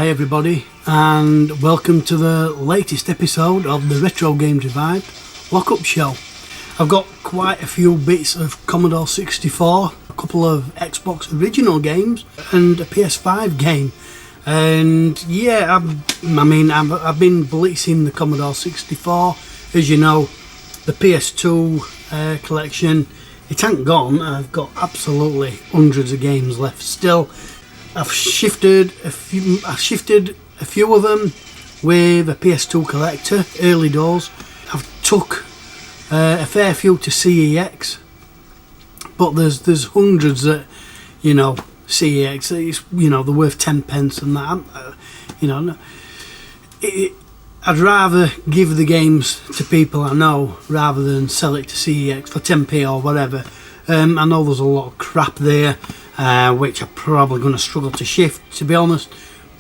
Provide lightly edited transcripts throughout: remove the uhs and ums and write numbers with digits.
Hi everybody, and welcome to the latest episode of the Retro Games Revived Lock-Up Show. I've got quite a few bits of Commodore 64, a couple of Xbox original games, and a PS5 game. And yeah, I've been blitzing the Commodore 64. As you know, the PS2 collection, it ain't gone. I've got absolutely hundreds of games left still. I've shifted a few of them with a PS2 collector, early doors. I've took a fair few to CEX, but there's hundreds that, CEX, it's, they're worth 10 pence and that, I'd rather give the games to people I know rather than sell it to CEX for 10p or whatever. I know there's a lot of crap there, which I'm probably going to struggle to shift, to be honest,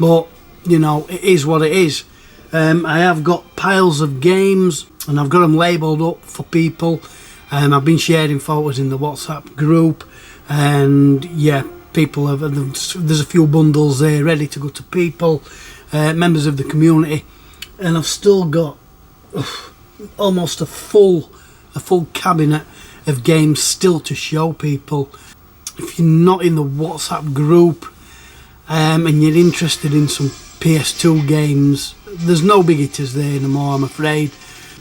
but it is what it is. I have got piles of games and I've got them labelled up for people. I've been sharing photos in the WhatsApp group, and yeah, there's a few bundles there ready to go to people, members of the community, and I've still got almost a full cabinet of games still to show people. If you're not in the WhatsApp group and you're interested in some PS2 games, there's no big hitters there anymore, I'm afraid.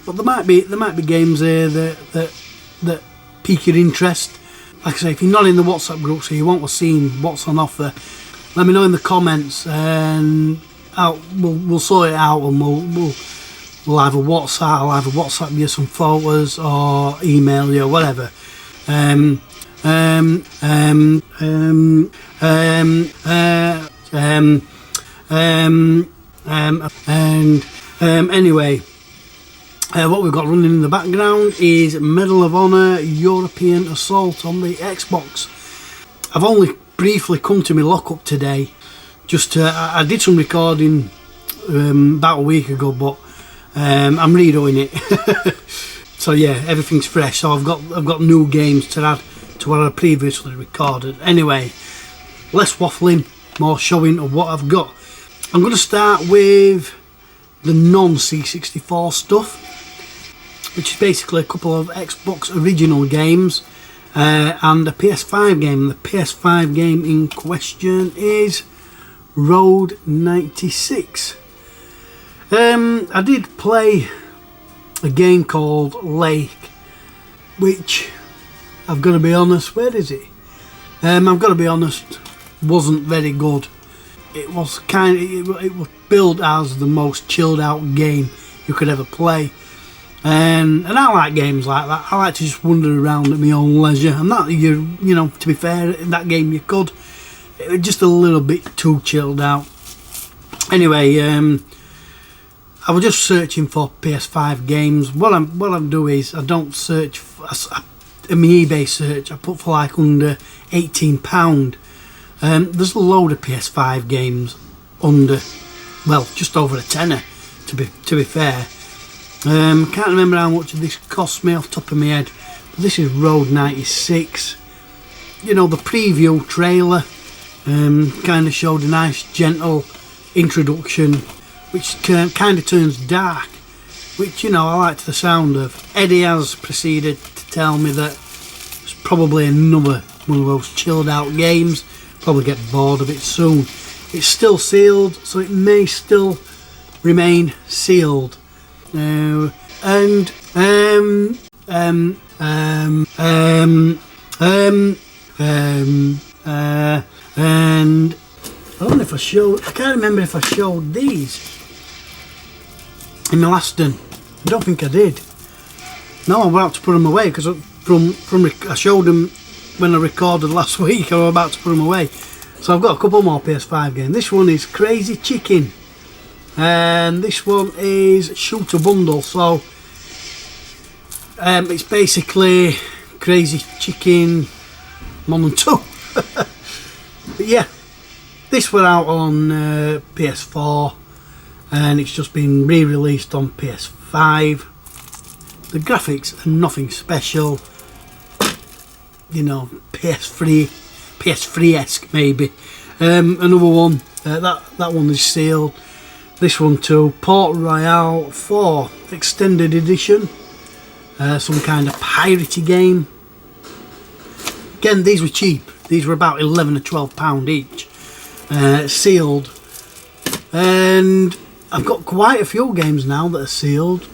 But there might be games there that pique your interest. Like I say, if you're not in the WhatsApp group, so you won't have seen what's on offer, let me know in the comments, and we'll sort it out, and we'll either WhatsApp you some photos or email you, whatever. Anyway, what we've got running in the background is Medal of Honor European Assault on the Xbox. I've only briefly come to my lockup today. I did some recording about a week ago, but I'm redoing it. So yeah, everything's fresh. So I've got new games to add to what I previously recorded. Anyway, less waffling, more showing of what I've got. I'm going to start with the non-C64 stuff, which is basically a couple of Xbox original games and a PS5 game. The PS5 game in question is Road 96. I did play a game called Lake, which I've got to be honest, where is it? I've got to be honest, wasn't very good. It was it was billed as the most chilled out game you could ever play, and I like games like that. I like to just wander around at my own leisure, and that to be fair, in that game it was just a little bit too chilled out. Anyway, I was just searching for PS5 games. What I'm doing is I don't search in my eBay search. I put for like under £18. There's a load of PS5 games under, well, just over a tenner, to be fair. Can't remember how much this cost me off the top of my head, but this is Road 96. The preview trailer kind of showed a nice gentle introduction, which kind of turns dark, which I liked the sound of. Eddie has proceeded to tell me that it's probably another one of those chilled out games. Probably get bored of it soon. It's still sealed, so it may still remain sealed. And I don't know if I can't remember if I showed these in my last one. I don't think I did. No, I'm about to put them away because I showed them when I recorded last week. I was about to put them away. So I've got a couple more PS5 games. This one is Crazy Chicken, and this one is Shooter Bundle. So it's basically Crazy Chicken 1 and 2. But yeah, this went out on PS4, and it's just been re-released on PS5. The graphics are nothing special, PS3-esque maybe. Another one That one is sealed. This one too, Port Royale 4 Extended Edition. Some kind of piratey game. Again, these were cheap. These were about £11 or £12 each. Sealed. And I've got quite a few games now that are sealed.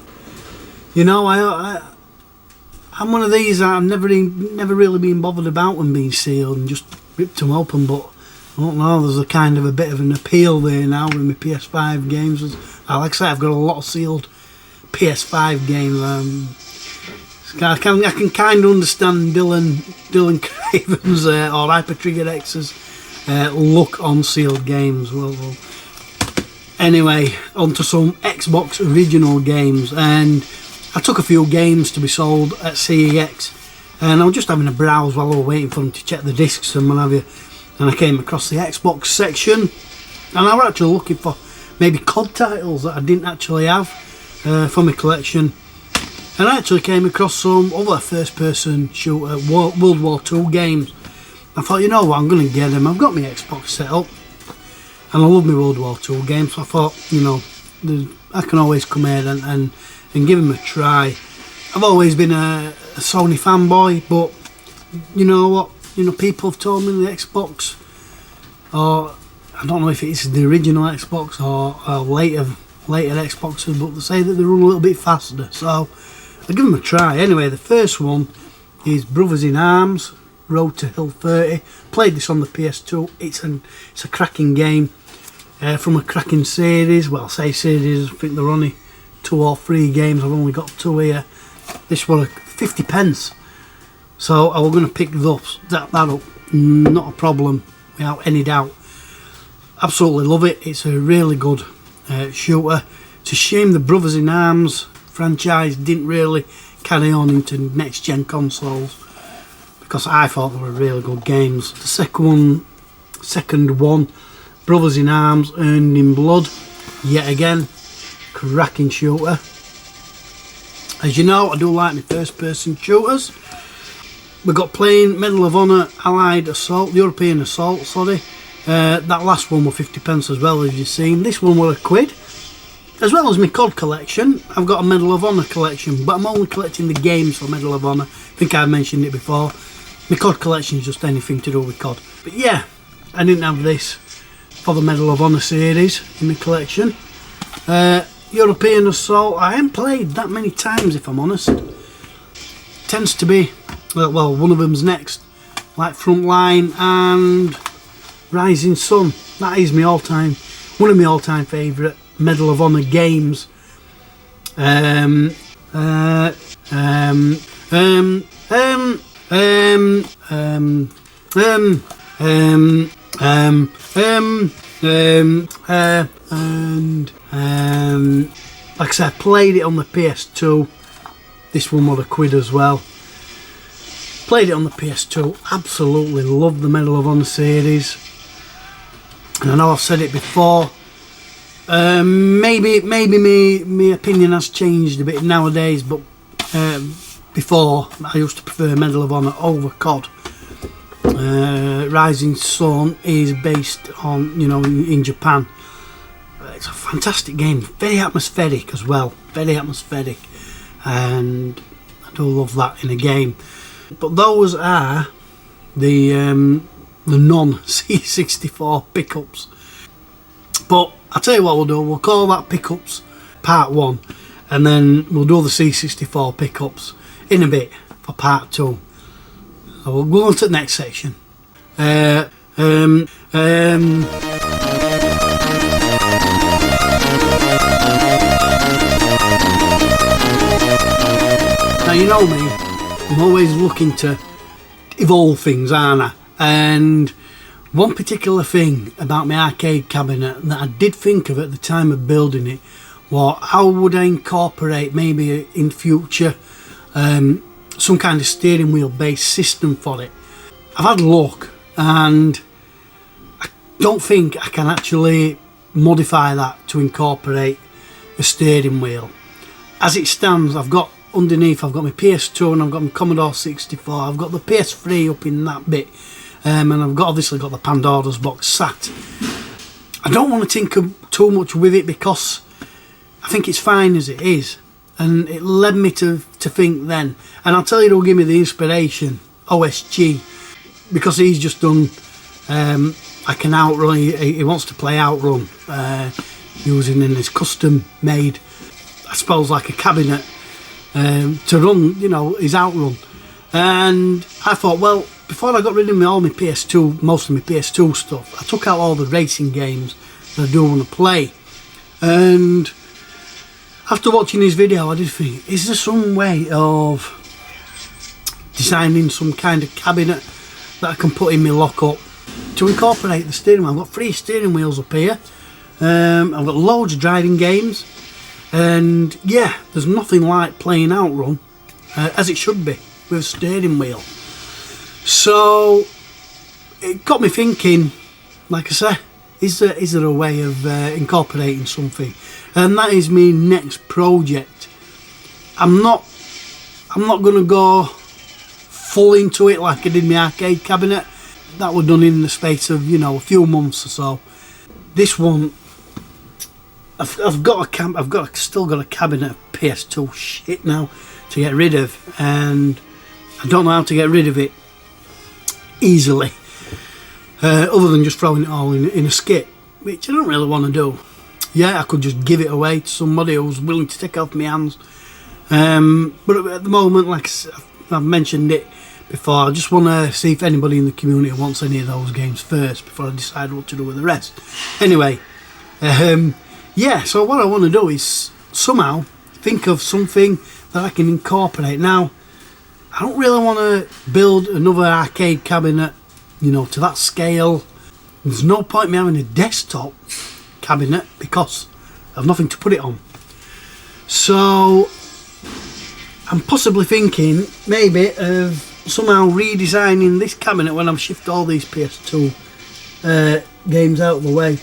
You know, I'm one of these I've never really been bothered about them being sealed and just ripped them open, but I don't know, there's a kind of a bit of an appeal there now with my PS5 games. Like I say, I've got a lot of sealed PS5 games. I can kind of understand Dylan Craven's or Hyper Trigger X's look on sealed games. Well, anyway, onto some Xbox original games, and I took a few games to be sold at CEX, and I was just having a browse while I was waiting for them to check the discs and what have you, and I came across the Xbox section, and I was actually looking for maybe COD titles that I didn't actually have for my collection, and I actually came across some other first-person shooter World War II games. I thought, you know what, I'm going to get them. I've got my Xbox set up, and I love my World War II games, so I thought, you know, I can always come here and give them a try. I've always been a Sony fanboy, but you know what? You know, people have told me the Xbox, or I don't know if it's the original Xbox or later Xboxes, but they say that they run a little bit faster, so I'll give them a try. Anyway, the first one is Brothers in Arms, Road to Hill 30. Played this on the PS2. It's a cracking game from a cracking series. Well, I say series, I think they're only 2 or 3 games. I've only got 2 here. This was 50 pence, so I was going to pick that up, not a problem, without any doubt. Absolutely love it. It's a really good shooter. It's a shame the Brothers in Arms franchise didn't really carry on into next gen consoles, because I thought they were really good games. The second one, Brothers in Arms Earned in Blood, yet again cracking shooter. As you know, I do like my first person shooters. We've got playing Medal of Honor Allied Assault, European Assault, sorry. That last one was 50 pence as well, as you've seen. This one was £1. As well as my COD collection, I've got a Medal of Honor collection, but I'm only collecting the games for Medal of Honor. I think I mentioned it before. My COD collection is just anything to do with COD. But yeah, I didn't have this for the Medal of Honor series in my collection. European Assault, I haven't played that many times, if I'm honest. Tends to be, well, one of them's next, like Frontline and Rising Sun. That is my one of my all-time favourite Medal of Honor games. And like I said, I played it on the PS2. This one was £1 as well. Played it on the PS2. Absolutely love the Medal of Honor series. And I know I've said it before. Maybe my opinion has changed a bit nowadays, but before I used to prefer Medal of Honor over COD. Rising Sun is based on, you know, in Japan. It's a fantastic game, very atmospheric as well, very atmospheric, and I do love that in a game. But those are the non-C64 pickups. But I'll tell you what we'll do, we'll call that pickups part 1, and then we'll do the C64 pickups in a bit for part 2. So we'll go on to the next section. Now, you know me, I'm always looking to evolve things, aren't I? And one particular thing about my arcade cabinet that I did think of at the time of building it was how would I incorporate maybe in future some kind of steering wheel based system for it. I've had a look and I don't think I can actually modify that to incorporate a steering wheel. As it stands, underneath I've got my PS2 and I've got my Commodore 64, I've got the PS3 up in that bit, and I've obviously got the Pandora's box sat I don't want to tinker too much with it because I think it's fine as it is. And it led me to think then, and I'll tell you who'll give me the inspiration, OSG, because he's just done like an outrun. He wants to play outrun using in his custom made, I suppose, like a cabinet to run, you know, his outrun. And I thought, well, before I got rid of all my PS2, most of my PS2 stuff, I took out all the racing games that I do want to play. And after watching this video, I did think, is there some way of designing some kind of cabinet that I can put in my lockup to incorporate the steering wheel? I've got 3 steering wheels up here. I've got loads of driving games. And yeah, there's nothing like playing outrun, as it should be, with a steering wheel. So it got me thinking, like I say, is there a way of incorporating something? And that is my next project. I'm not going to go full into it like I did my arcade cabinet. That was done in the space of, you know, a few months or so. This one, I've still got a cabinet of PS2 shit now to get rid of, and I don't know how to get rid of it easily, other than just throwing it all in a skip, which I don't really want to do. Yeah, I could just give it away to somebody who's willing to take it off my hands. But at the moment, like I've mentioned it before, I just want to see if anybody in the community wants any of those games first before I decide what to do with the rest. Anyway, yeah, so what I want to do is somehow think of something that I can incorporate. Now, I don't really want to build another arcade cabinet, you know, to that scale. There's no point in me having a desktop cabinet because I've nothing to put it on. So I'm possibly thinking maybe of somehow redesigning this cabinet when I'm shift all these PS2 games out of the way,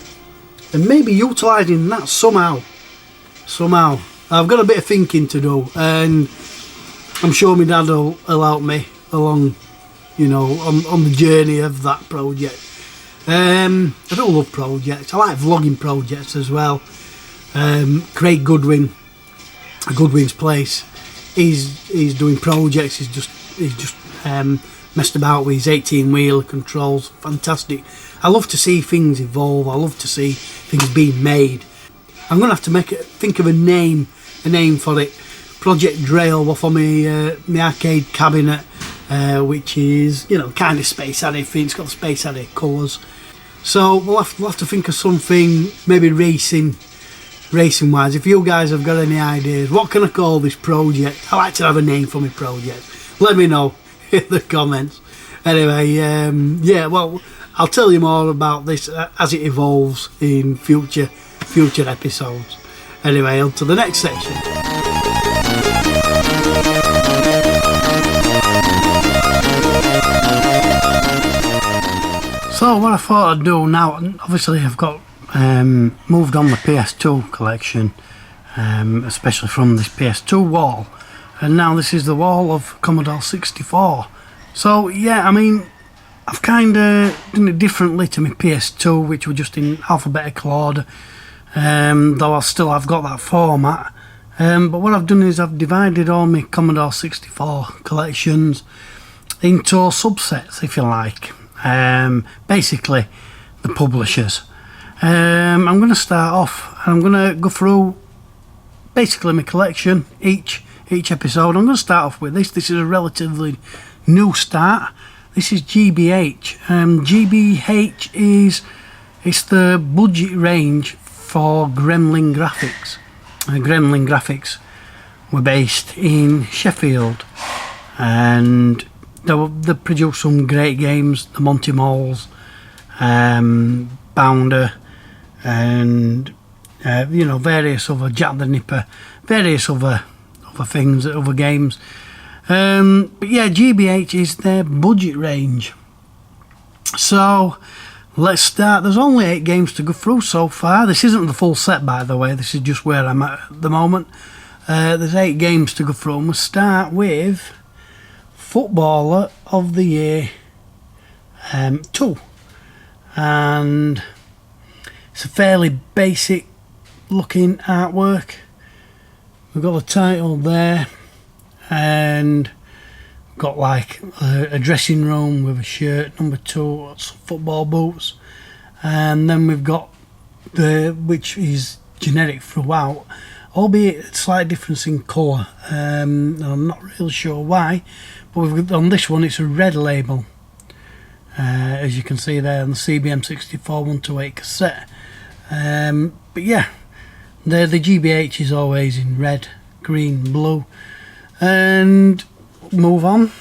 and maybe utilising that somehow. I've got a bit of thinking to do, and I'm sure my dad will help me along, you know, on the journey of that project. I do love projects. I like vlogging projects as well. Craig Goodwin, Goodwin's Place, he's doing projects. He's just messed about with his 18-wheel controls. Fantastic. I love to see things evolve. I love to see things being made. I'm gonna have to think of a name for it. Project Drail off on my arcade cabinet, which is, you know, kind of Space Addy. It's got the Space Addy colours. So we'll have to think of something, maybe racing wise. If you guys have got any ideas, what can I call this project? I like to have a name for my project. Let me know in the comments. Anyway, yeah, well, I'll tell you more about this as it evolves in future episodes. Anyway, on to the next section. So what I thought I'd do now, obviously I've got moved on the PS2 collection, especially from this PS2 wall, and now this is the wall of Commodore 64. So yeah, I mean, I've kind of done it differently to my PS2, which were just in alphabetical order, though I've got that format. But what I've done is I've divided all my Commodore 64 collections into subsets, if you like. Basically the publishers. I'm going to start off and I'm going to go through basically my collection each episode. I'm going to start off with this. This is a relatively new start. This is GBH. GBH it's the budget range for Gremlin Graphics. Gremlin Graphics were based in Sheffield, and they produced some great games, the Monty Moles, Bounder, and you know, various other, Jack the Nipper, various other things, other games. But yeah, GBH is their budget range. So let's start. There's only 8 games to go through so far. This isn't the full set, by the way. This is just where I'm at the moment. There's 8 games to go through, and we'll start with Footballer of the Year 2, and It's a fairly basic looking artwork. We've got the title there, and got like a dressing room with a shirt, number 2, some football boots, and then we've got which is generic throughout, albeit a slight difference in colour, and I'm not really sure why, but on this one it's a red label, as you can see there on the CBM 64 128 cassette. But yeah, the GBH is always in red, green, blue. And move on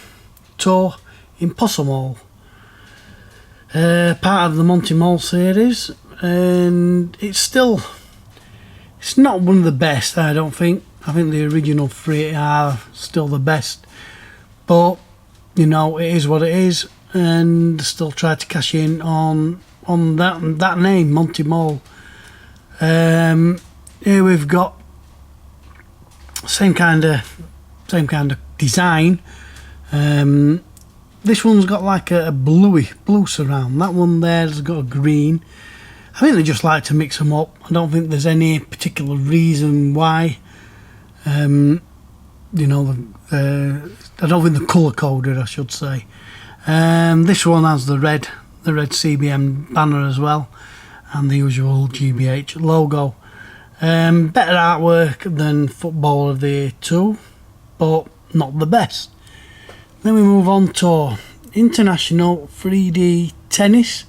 to Impossible, part of the Monty Mole series, and it's not one of the best, I don't think. I think the original 3 are still the best, but you know, it is what it is, and still try to cash in on that name, Monty Mole. Here we've got same kind of design. This one's got like a blue surround. That one there's got a green. I think they just like to mix them up. I don't think there's any particular reason why. You know, I don't think they're colour coded, I should say. This one has the red CBM banner as well, and the usual GBH logo. Better artwork than Football of the Year 2, but not the best. Then we move on to International 3D Tennis.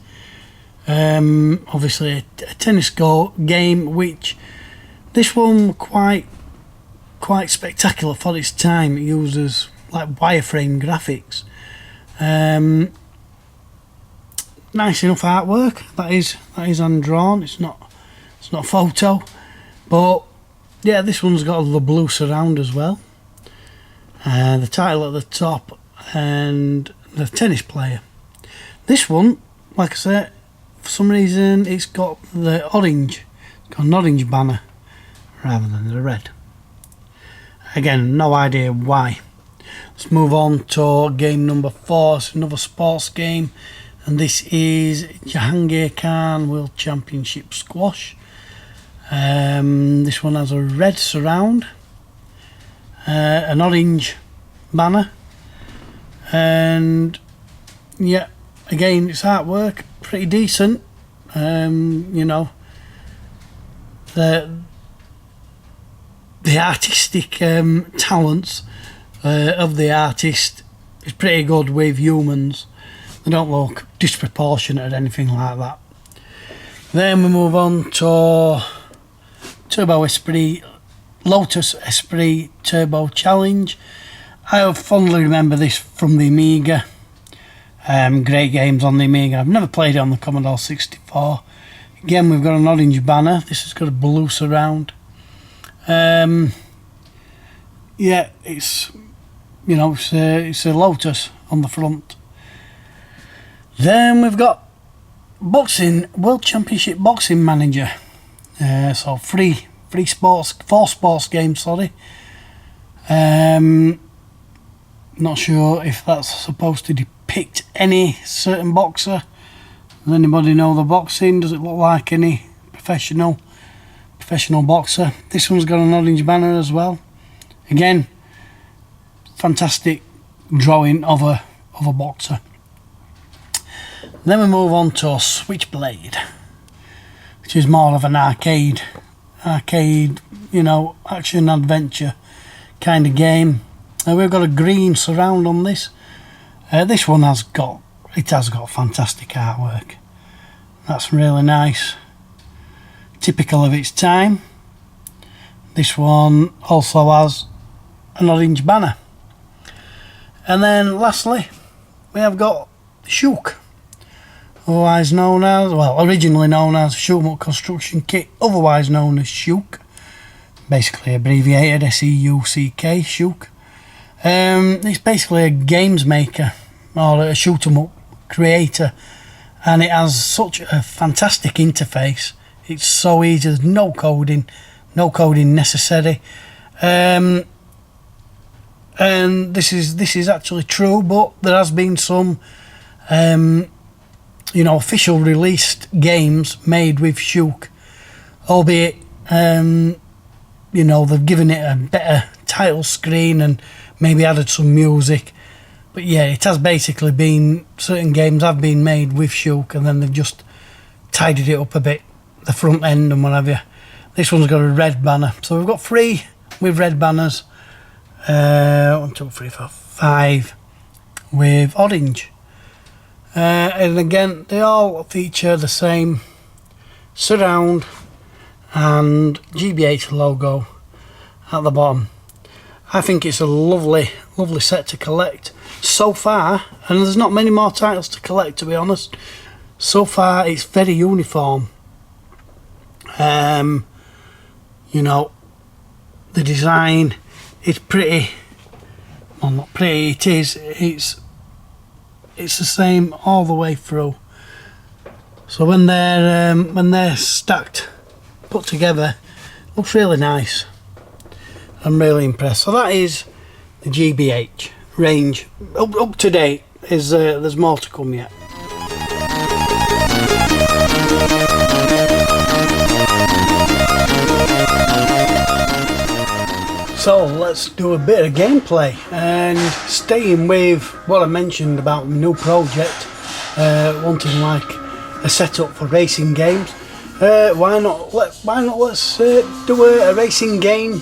Obviously a tennis game, which this one quite spectacular for its time. It uses like wireframe graphics. Nice enough artwork. That is hand drawn. It's not a photo, but yeah, this one's got the blue surround as well. The title at the top and the tennis player. This one, like I said, for some reason it's got the orange. It's got an orange banner rather than the red. Again, no idea why. Let's move on to game number 4. It's another sports game, and this is Jahangir Khan World Championship Squash. This one has a red surround, an orange banner, and yeah, again, it's artwork, pretty decent. You know, the artistic talents of the artist is pretty good with humans. They don't look disproportionate or anything like that. Then we move on to Turbo Esprit, Lotus Esprit Turbo Challenge. I fondly remember this from the Amiga. Great games on the Amiga. I've never played it on the Commodore 64. Again, we've got an orange banner. This has got a blue surround. Yeah, it's, you know, it's a Lotus on the front. Then we've got boxing, World Championship Boxing Manager. So four sports games, sorry. Not sure if that's supposed to depict any certain boxer. Does anybody know the boxing? Does it look like any professional boxer? This one's got an orange banner as well. Again, fantastic drawing of a boxer. Then we move on to Switchblade, which is more of an arcade, you know, action adventure kind of game. We've got a green surround on this. This one has got fantastic artwork. That's really nice, typical of its time. This one also has an orange banner. And then lastly, we have got Shook, otherwise known as, well, originally known as Shoot 'em Up Construction Kit, otherwise known as Shook, basically abbreviated SEUCK, Shook. It's basically a games maker or a shoot 'em up creator, and it has such a fantastic interface. It's so easy. There's no coding necessary. And this is actually true, but there has been some you know, official released games made with Shook, albeit you know, they've given it a better title screen and maybe added some music. But yeah, it has basically been, certain games have been made with Shook and then they've just tidied it up a bit, the front end and what have you. This one's got a red banner. So we've got 3 with red banners. 1, 2, 3, 4, 5 with orange. And again, they all feature the same surround and GBH logo at the bottom. I think it's a lovely set to collect so far, and there's not many more titles to collect, to be honest. So far it's very uniform. You know, the design is pretty, well, not pretty, it is, it's the same all the way through. So when they're stacked, put together, looks really nice. I'm really impressed. So that is the GBH range, up to date. There's more to come yet. So let's do a bit of gameplay, and staying with what I mentioned about my new project, wanting like a setup for racing games. Why not let's do a racing game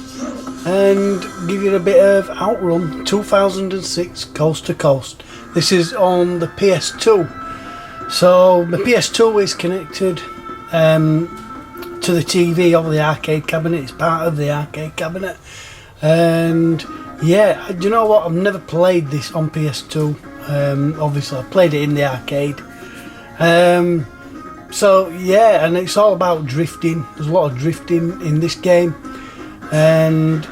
and give you a bit of Outrun 2006 Coast to Coast. This is on the PS2. So the PS2 is connected to the TV of the arcade cabinet. It's part of the arcade cabinet. And yeah, do you know what? I've never played this on PS2. Obviously I played it in the arcade. So yeah, and it's all about drifting. There's a lot of drifting in this game. And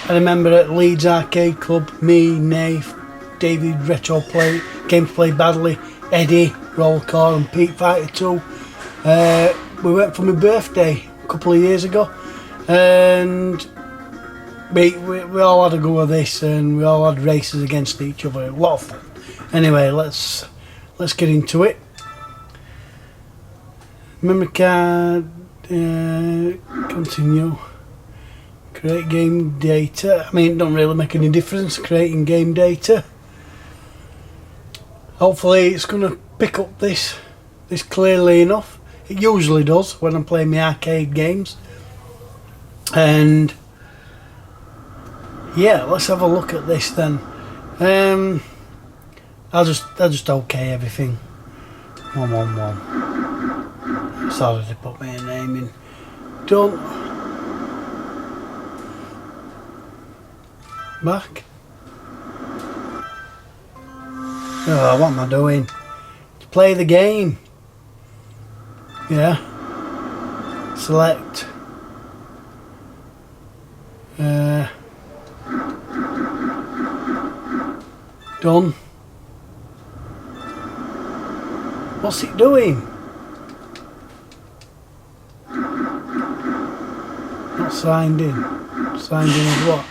I remember at Leeds Arcade Club, me, Nave, David, Retro Play, Games Play Badly, Eddie, Roll Call and Pete Fighter 2. We went for my birthday a couple of years ago, and we all had a go of this, and we all had races against each other. A lot of fun. Anyway, let's get into it. Memory card, continue. Create game data. I mean, it don't really make any difference creating game data. Hopefully it's going to pick up this clearly enough. It usually does when I'm playing my arcade games. And yeah, let's have a look at this then. I'll just okay everything. 111. Sorry to put my name in. Done. Back. Oh, what am I doing? To play the game. Yeah. Select. Done. What's it doing? Not signed in. Signed in as what?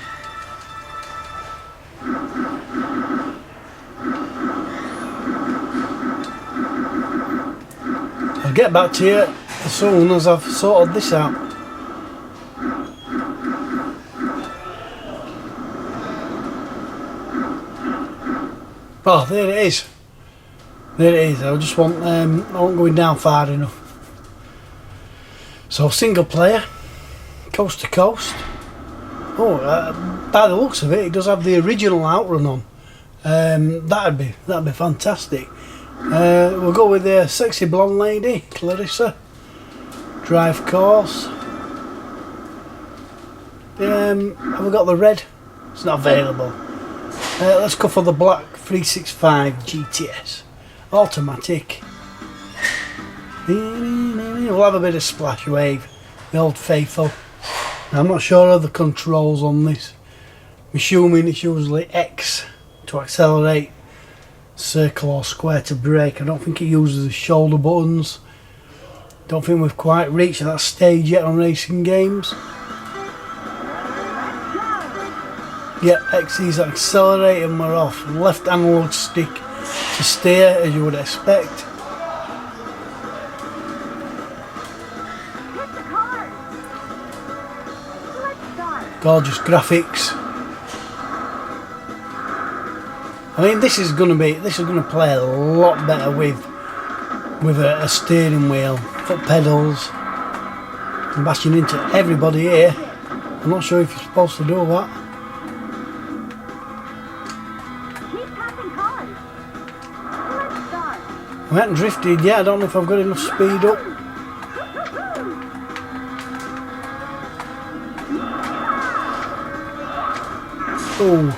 I'll get back to you as soon as I've sorted this out. Oh, there it is. There it is. I just want I wasn't going down far enough. So single player, coast to coast. Oh, by the looks of it, it does have the original Outrun on. That'd be fantastic. We'll go with the sexy blonde lady, Clarissa. Drive course. Have we got the red? It's not available. Let's go for the black 365 GTS. Automatic. We'll have a bit of splash wave. The old faithful. I'm not sure of the controls on this. I'm assuming it's usually X to accelerate, circle or square to brake. I don't think it uses the shoulder buttons. Don't think we've quite reached that stage yet on racing games. Yeah, X is accelerate and we're off. Left analog stick to steer, as you would expect. Gorgeous graphics. I mean, this is gonna play a lot better with a steering wheel, foot pedals. I'm bashing into everybody here. I'm not sure if you're supposed to do that. I haven't drifted yet. I don't know if I've got enough speed up. Oh.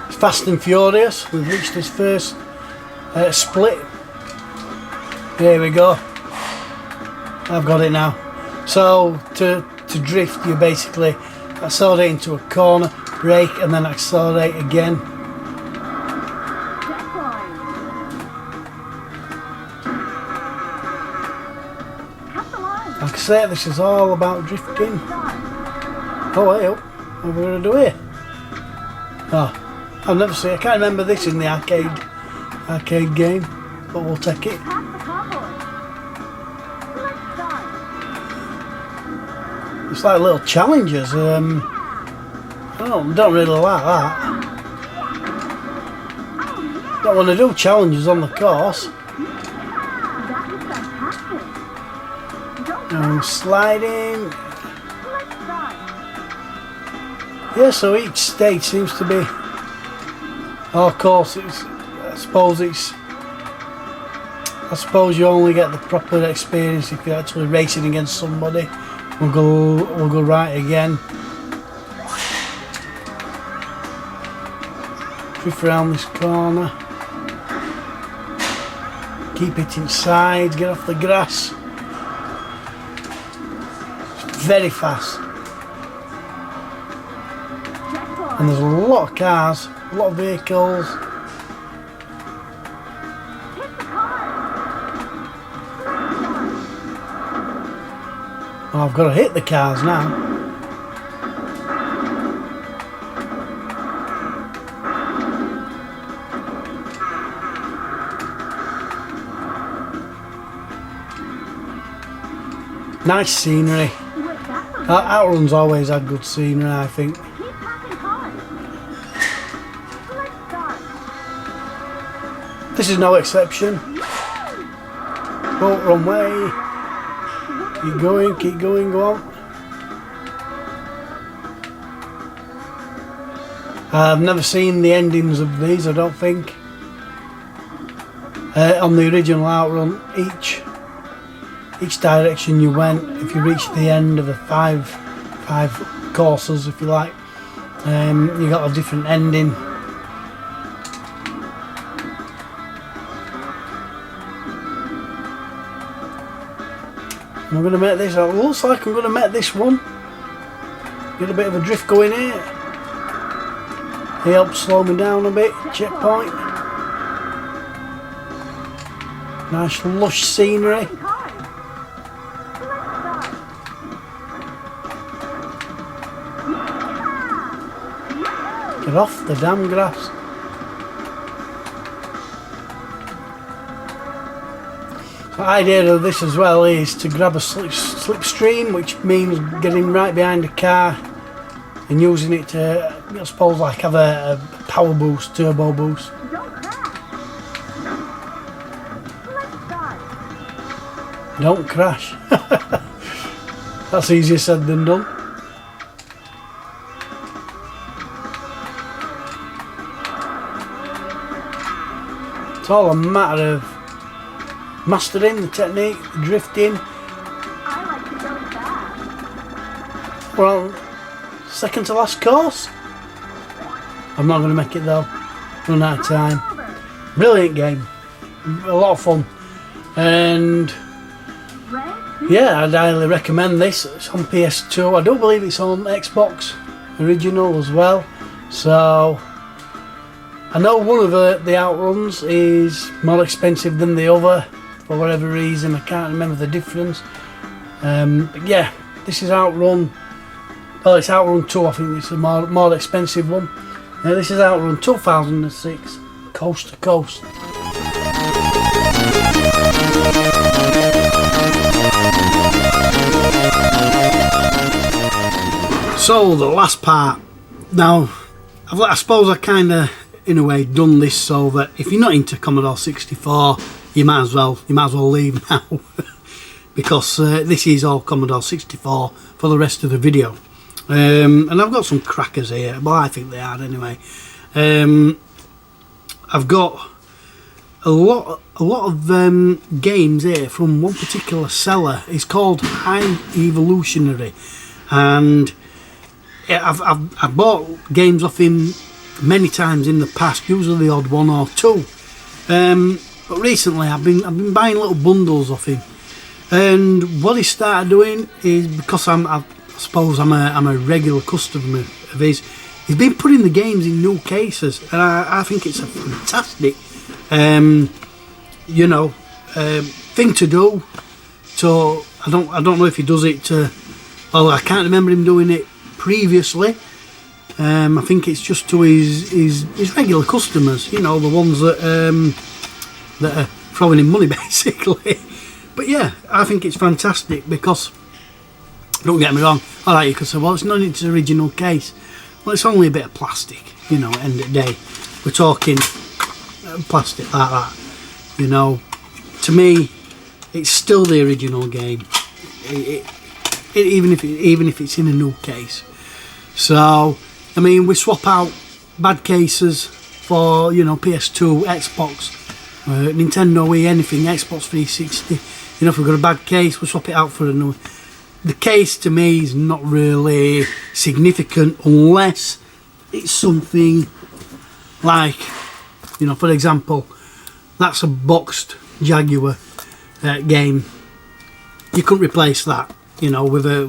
It's Fast and Furious. We've reached this first split. There we go. I've got it now. So to drift, you basically accelerate into a corner, brake, and then accelerate again. Like I say, this is all about drifting. Oh, hey, what are we going to do here? Oh, I've never seen. I can't remember this in the arcade game, but we'll take it. It's like little challenges. I don't really like that. Don't want to do challenges on the course. Sliding. Yeah, so each stage seems to be. Oh, of course, I suppose you only get the proper experience if you're actually racing against somebody. We'll go right again. Drift around this corner. Keep hitting sides, get off the grass. It's very fast. And there's a lot of cars, a lot of vehicles. Oh, I've got to hit the cars now. Nice scenery. Outrun's always had good scenery, I think. This is no exception. Boat runway. Keep going, go on. I've never seen the endings of these, I don't think. On the original Outrun, each direction you went, if you reached the end of the five courses, if you like, you got a different ending. I'm going to make this, it looks like I'm going to make this one. Get a bit of a drift going here. He helps slow me down a bit, checkpoint. Nice lush scenery. Get off the damn grass. The idea of this as well is to grab a slipstream, which means getting right behind a car and using it to, I suppose, like have a power boost, turbo boost. Don't crash. That's easier said than done. It's all a matter of mastering the technique, the drifting. We're on second to last course. I'm not going to make it though. Run out of time. Brilliant game. A lot of fun. And yeah, I'd highly recommend this. It's on PS2. I do believe it's on Xbox original as well. So I know one of the Outruns is more expensive than the other. For whatever reason, I can't remember the difference. But yeah, this is Outrun. Well, it's Outrun 2, I think it's a more expensive one. This is Outrun 2006, Coast to Coast. So the last part. Now, I suppose I kind of, in a way, done this so that if you're not into Commodore 64, you might as well leave now, because this is all Commodore 64 for the rest of the video. And I've got some crackers here, but I think they are anyway. I've got a lot of games here from one particular seller. It's called High Evolutionary, and I've bought games off him many times in the past, usually the odd one or two. But recently I've been buying little bundles off him, and what he started doing is, because I suppose I'm a regular customer of his, he's been putting the games in new cases, and I think it's a fantastic thing to do. So I don't know if he does it to, well, I can't remember him doing it previously. I think it's just to his regular customers, you know, the ones that are throwing him money basically. But yeah, I think it's fantastic, because, don't get me wrong, alright, you could say, well, it's not its original case. Well, it's only a bit of plastic, you know, end of the day. We're talking plastic like that, you know. To me, it's still the original game, even if it's in a new case. So, I mean, we swap out bad cases for, you know, PS2, Xbox, Nintendo Wii, anything, Xbox 360. You know, if we've got a bad case, we swap it out for a new. The case to me is not really significant unless it's something like, you know, for example, that's a boxed Jaguar game. You couldn't replace that, you know, with a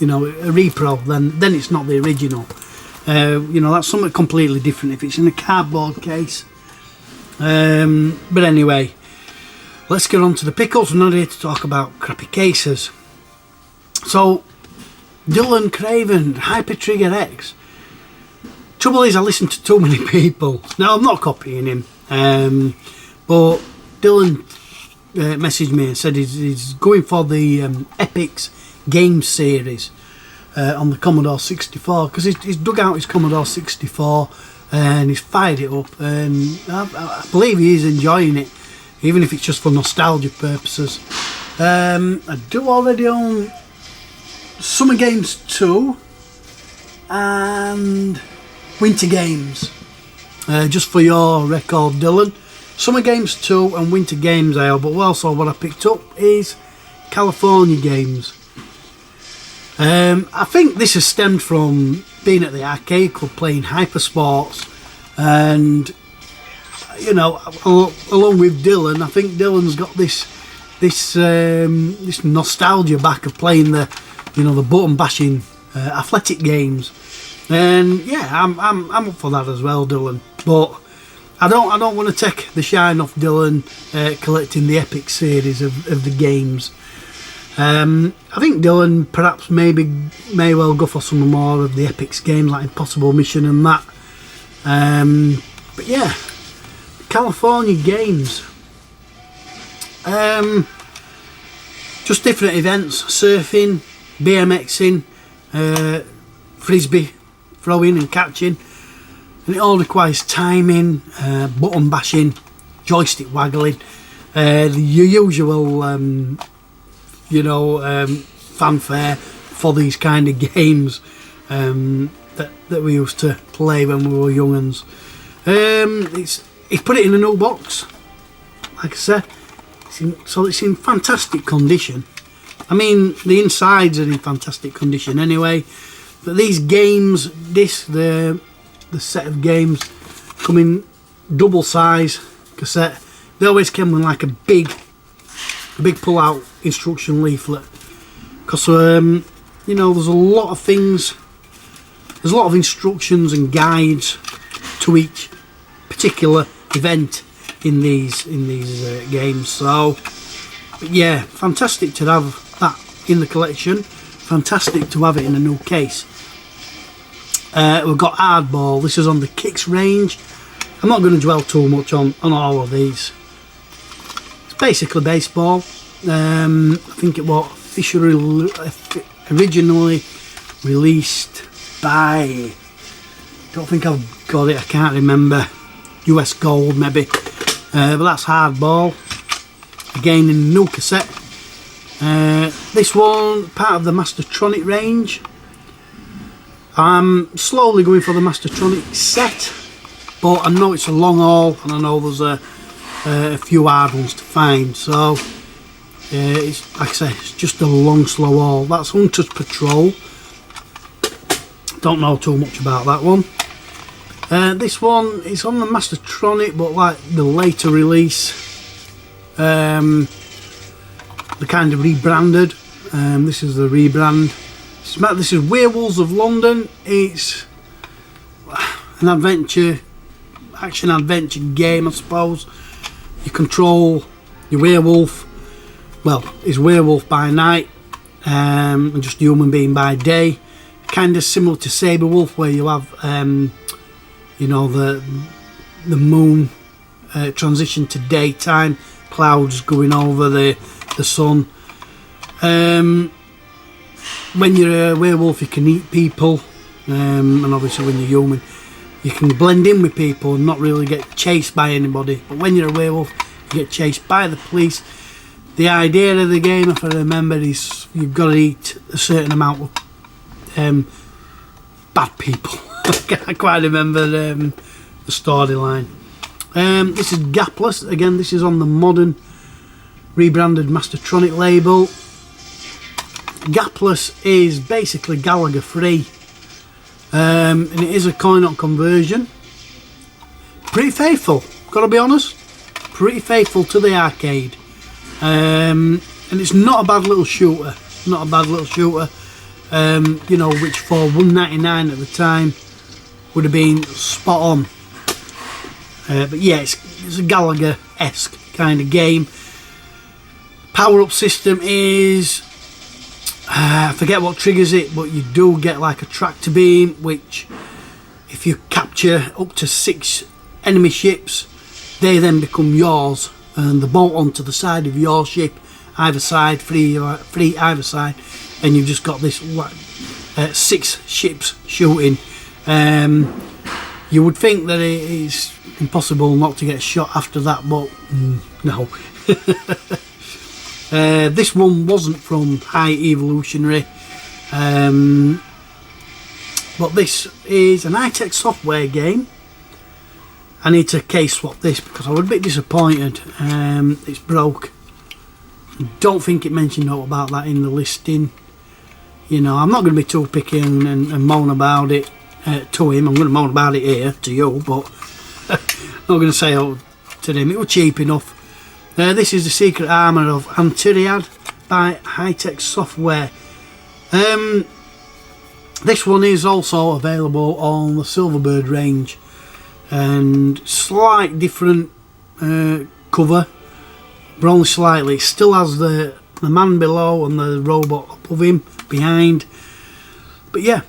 repro. Then it's not the original. You know, that's something completely different if it's in a cardboard case. But anyway, let's get on to the pickles. I'm not here to talk about crappy cases. So, Dylan Craven, Hyper Trigger X. Trouble is, I listen to too many people. Now, I'm not copying him, but Dylan messaged me and said he's going for the Epix game series on the Commodore 64, because he's dug out his Commodore 64 and he's fired it up, and I believe he is enjoying it, even if it's just for nostalgia purposes. I do already own Summer Games 2 and Winter Games, just for your record, Dylan. Summer Games 2 and Winter Games I have, but also what I picked up is California Games. I think this has stemmed from being at the arcade club playing Hypersports, and, you know, along with Dylan, I think Dylan's got this nostalgia back of playing the button bashing athletic games, and yeah, I'm up for that as well, Dylan. But I don't want to take the shine off Dylan collecting the Epic series of the games. I think Dylan perhaps may well go for some more of the Epix games like Impossible Mission and that. But yeah, California Games. Just different events: surfing, BMXing, frisbee throwing and catching, and it all requires timing, button bashing, joystick waggling, the usual fanfare for these kind of games that we used to play when we were young'uns. He's put it in a new box, like I said, so it's in fantastic condition. I mean, the insides are in fantastic condition anyway, but these games, the set of games come in double size cassette. They always came with like a big pull-out instruction leaflet, because there's a lot of things, there's a lot of instructions and guides to each particular event in these games. So yeah, fantastic to have that in the collection, fantastic to have it in a new case. We've got Hardball. This is on the Kicks range. I'm not going to dwell too much on all of these. It's basically baseball. I think it was officially originally released by, don't think I've got it, I can't remember, US Gold maybe, but that's Hardball, again in the new cassette. This one, part of the Mastertronic range. I'm slowly going for the Mastertronic set, but I know it's a long haul and I know there's a few hard ones to find, so it's, like I say, it's just a long slow haul. That's Hunter's Patrol. Don't know too much about that one. This one is on the Mastertronic, but like the later release, the kind of rebranded. This is the rebrand. This is Werewolves of London. It's an adventure, action adventure game, I suppose. You control your werewolf. Well, he's werewolf by night, and just a human being by day. Kind of similar to Saberwolf, where you have, you know, the moon transition to daytime, clouds going over the sun. When you're a werewolf, you can eat people, and obviously when you're human, you can blend in with people and not really get chased by anybody. But when you're a werewolf, you get chased by the police. The idea of the game, if I remember, is you've got to eat a certain amount of bad people. I can't quite remember the storyline. This is Gapless. Again, this is on the modern rebranded Mastertronic label. Gapless is basically Gallagher free, and it is a coin-op conversion. Pretty faithful, gotta be honest. Pretty faithful to the arcade, and it's not a bad little shooter. Not a bad little shooter. You know, which for $1.99 at the time would have been spot on. But yeah, it's a Gallagher-esque kind of game. Power-up system is, I forget what triggers it, but you do get like a tractor beam, which if you capture up to 6 enemy ships, they then become yours, and they bolt onto the side of your ship, either side, free either side, and you've just got this 6 ships shooting. You would think that it is impossible not to get shot after that, but no. This one wasn't from High Evolutionary, but this is an high-tech software game. I need to case swap this because I was a bit disappointed. It's broke. Don't think it mentioned out about that in the listing. You know, I'm not going to be too picky and moan about it to him. I'm going to moan about it here to you, but I'm not going to say out to him. It was cheap enough. This is the Secret Armour of Antiriad by High-Tech Software. This one is also available on the Silverbird range, and slight different cover, but only slightly. It still has the man below and the robot above him, behind. But yeah,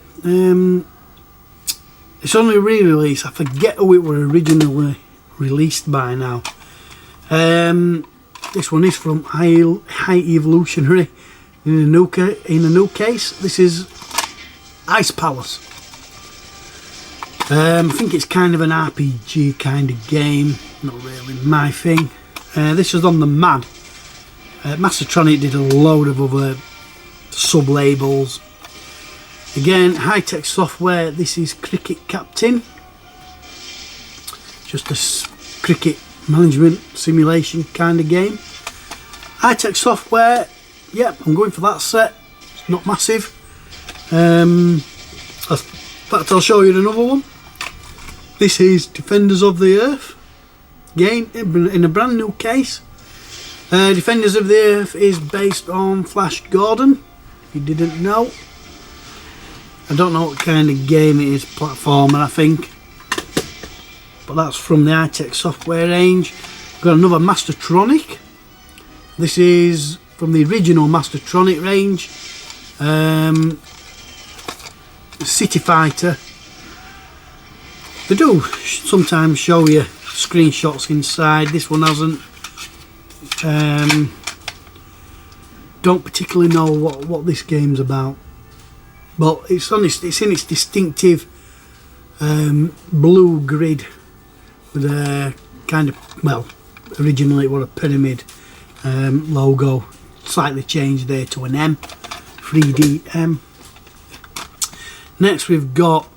it's only a re-release. I forget who it were originally released by now. This one is from High Evolutionary in a new case. This is Ice Palace. I think it's kind of an RPG kind of game, not really my thing. This was on the MAD. Mastertronic did a load of other sub-labels. Again, high-tech software. This is Cricket Captain. Just a cricket management simulation kind of game. High-tech software. Yep, I'm going for that set. It's not massive. In fact, I'll show you another one. This is Defenders of the Earth. Again, in a brand new case. Defenders of the Earth is based on Flash Gordon, if you didn't know. I don't know what kind of game it is, platformer I think. But that's from the high-tech software range. We've got another Mastertronic. This is from the original Mastertronic range. City Fighter. They do sometimes show you screenshots inside. This one hasn't. Don't particularly know what this game's about. but it's in its distinctive blue grid with a kind of, well, originally it was a pyramid logo, slightly changed there to an M, 3D M. Next we've got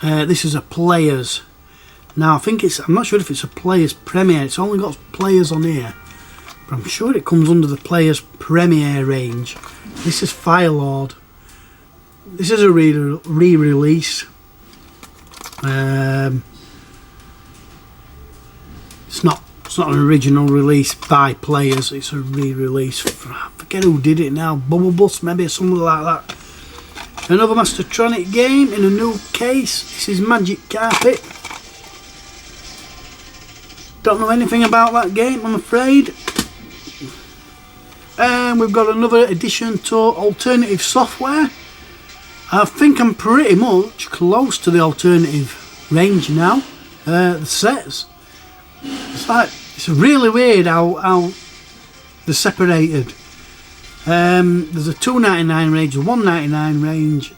this is a players. Now I think I'm not sure if it's a players premiere. It's only got players on here, but I'm sure it comes under the players premiere range. This is Firelord. This is a re-release. It's not an original release by players. It's a re-release. I forget who did it now. Bubble Bus maybe, or something like that. Another Mastertronic game in a new case. This is Magic Carpet. Don't know anything about that game, I'm afraid. And we've got another addition to alternative software. I think I'm pretty much close to the alternative range now. The sets. It's really weird how they're separated. There's a $2.99 range, a $1.99 range,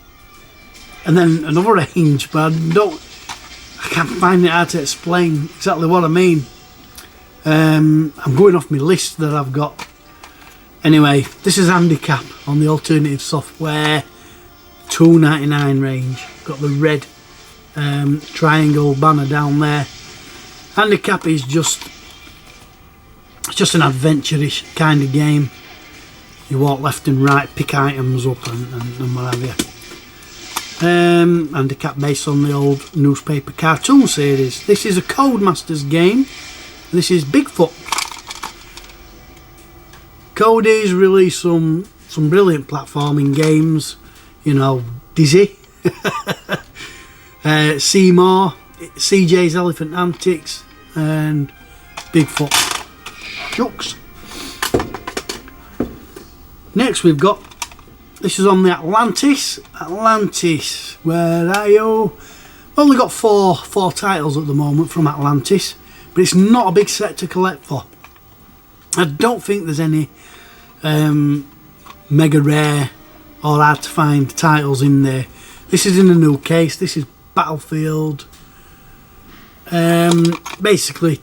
and then another range, but I can't find it hard to explain exactly what I mean. I'm going off my list that I've got. Anyway, this is Handicap on the alternative software $2.99 range. Got the red triangle banner down there. Handicap is just an adventure-ish kind of game. You walk left and right, pick items up and what have you. Handicap based on the old newspaper cartoon series. This is a Codemasters game. This is Bigfoot. Cody's released some brilliant platforming games. You know, Dizzy, Seymour, CJ's Elephant Antics, and Bigfoot. Shucks. Next we've got, this is on the Atlantis. Atlantis, where are you? We've only got four titles at the moment from Atlantis, but it's not a big set to collect for. I don't think there's any mega rare or hard to find titles in there. This is in a new case. This is Battlefield. Basically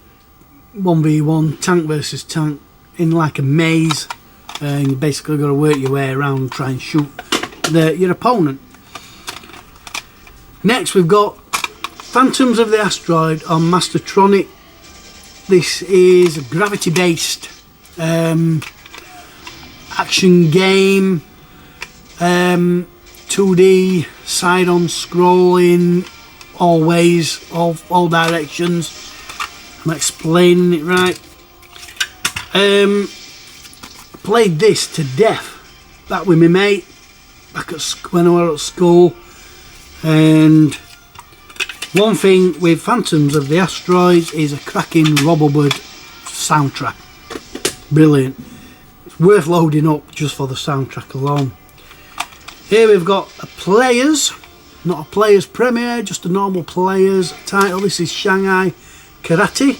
1v1, tank versus tank in like a maze, and you basically got to work your way around and try and shoot your opponent. Next we've got Phantoms of the Asteroid on Mastertronic. This is a gravity based action game, 2D, side on scrolling, always, all directions. I'm explaining it right. Played this to death back with my mate back when I was at school, and one thing with Phantoms of the Asteroids is a cracking Robobird soundtrack. Brilliant. It's worth loading up just for the soundtrack alone. Here we've got a Players, not a Players Premiere, just a normal Players title. This is Shanghai Karate.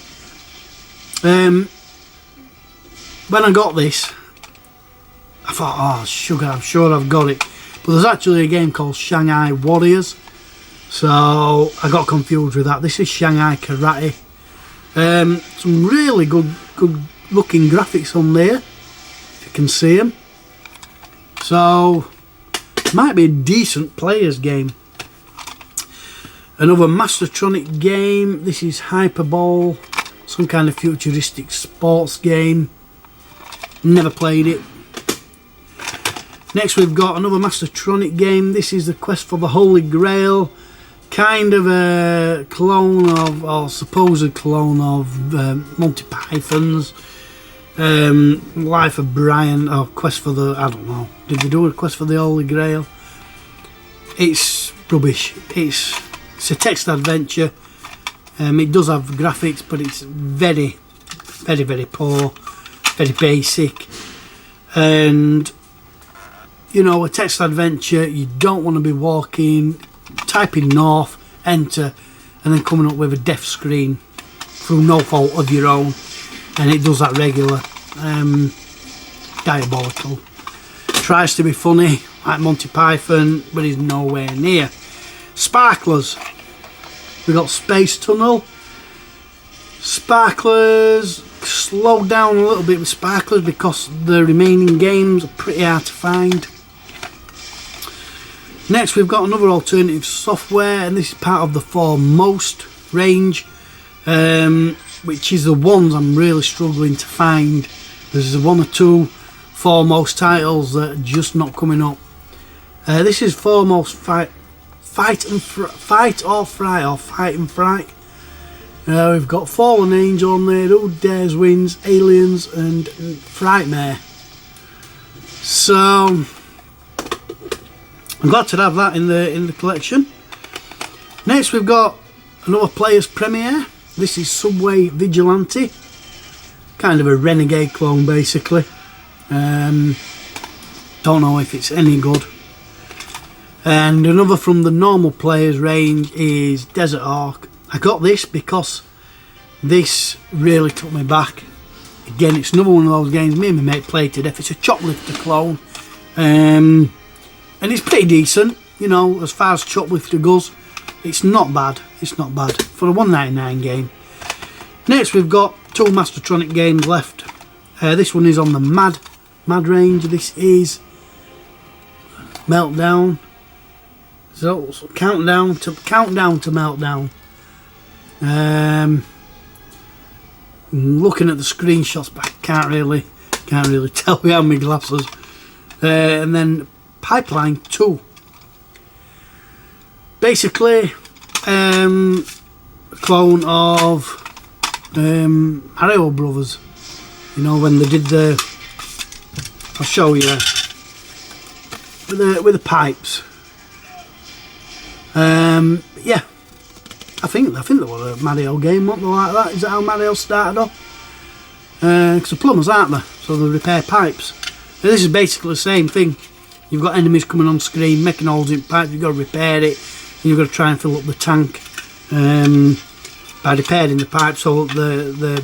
When I got this, I thought, oh sugar, I'm sure I've got it. But there's actually a game called Shanghai Warriors, so I got confused with that. This is Shanghai Karate. Some really good looking graphics on there, if you can see them. So might be a decent Players game. Another Mastertronic game. This is Hyperball, some kind of futuristic sports game. Never played it. Next we've got another Mastertronic game. This is the Quest for the Holy Grail, kind of a clone of, or supposed clone of Monty Python's Life of Brian, or Quest for the, I don't know, did they do a Quest for the Holy Grail? It's rubbish. It's a text adventure. It does have graphics, but it's very, very, very poor, very basic. And you know, a text adventure, you don't want to be walking, typing north, enter, and then coming up with a death screen through no fault of your own. And it does that regular. Diabolical. Tries to be funny, like Monty Python, but he's nowhere near. Sparklers. We got Space Tunnel. Sparklers, slowed down a little bit with Sparklers because the remaining games are pretty hard to find. Next we've got another alternative software, and this is part of the Foremost range, which is the ones I'm really struggling to find. There's one or two Foremost titles that are just not coming up. This is Foremost Fight and Fright. We've got Fallen Angel on there, Who Dares Wins, Aliens, and Frightmare. So I'm glad to have that in the collection. Next we've got another player's premiere. This is Subway Vigilante, kind of a Renegade clone basically. Don't know if it's any good. And another from the normal players range is Desert Hawk. I got this because this really took me back. Again, it's another one of those games me and my mate played to death. It's a Choplifter clone, and it's pretty decent, you know, as far as Choplifter goes. It's not bad. It's not bad for a $1.99 game. Next, we've got two Mastertronic games left. This one is on the Mad range. This is Meltdown. So countdown to Meltdown. Looking at the screenshots, but I can't really tell without my glasses. And then Pipeline 2. Basically, a clone of Mario Brothers. You know, when they did the, I'll show you, with the pipes. Yeah, I think there was a Mario game, wasn't there, like that? Is that how Mario started off? Because the plumbers, aren't they? So they repair pipes. And this is basically the same thing. You've got enemies coming on screen, making holes in pipes. You've got to repair it. And you've got to try and fill up the tank by repairing the pipe so the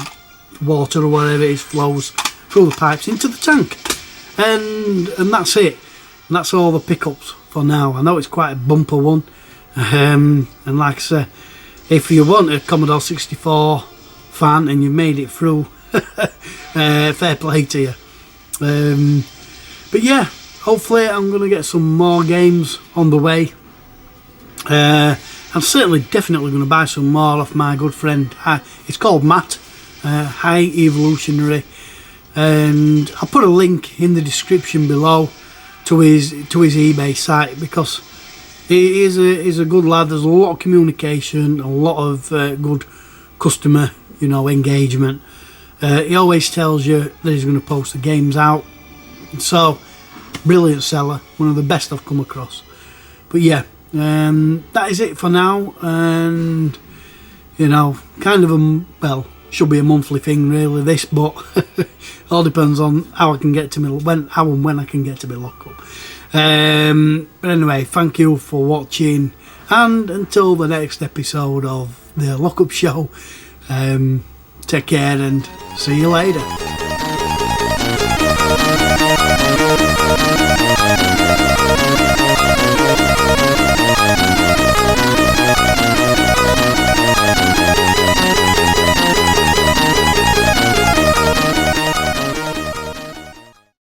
water or whatever it is flows through the pipes into the tank. And that's it. And that's all the pickups for now. I know it's quite a bumper one. And like I say, if you want a Commodore 64 fan and you've made it through, fair play to you. But yeah, hopefully I'm going to get some more games on the way. I'm certainly definitely going to buy some more off my good friend. It's called Matt, High Evolutionary, and I'll put a link in the description below to his eBay site, because he is a good lad. There's a lot of communication, a lot of good customer, you know, engagement. He always tells you that he's going to post the games out. So, brilliant seller, one of the best I've come across. But yeah, that is it for now. And you know, kind of well, should be a monthly thing really, this, but all depends on how I can get to me, how and when I can get to my lockup. But anyway, thank you for watching, and until the next episode of the Lockup Show, take care and see you later.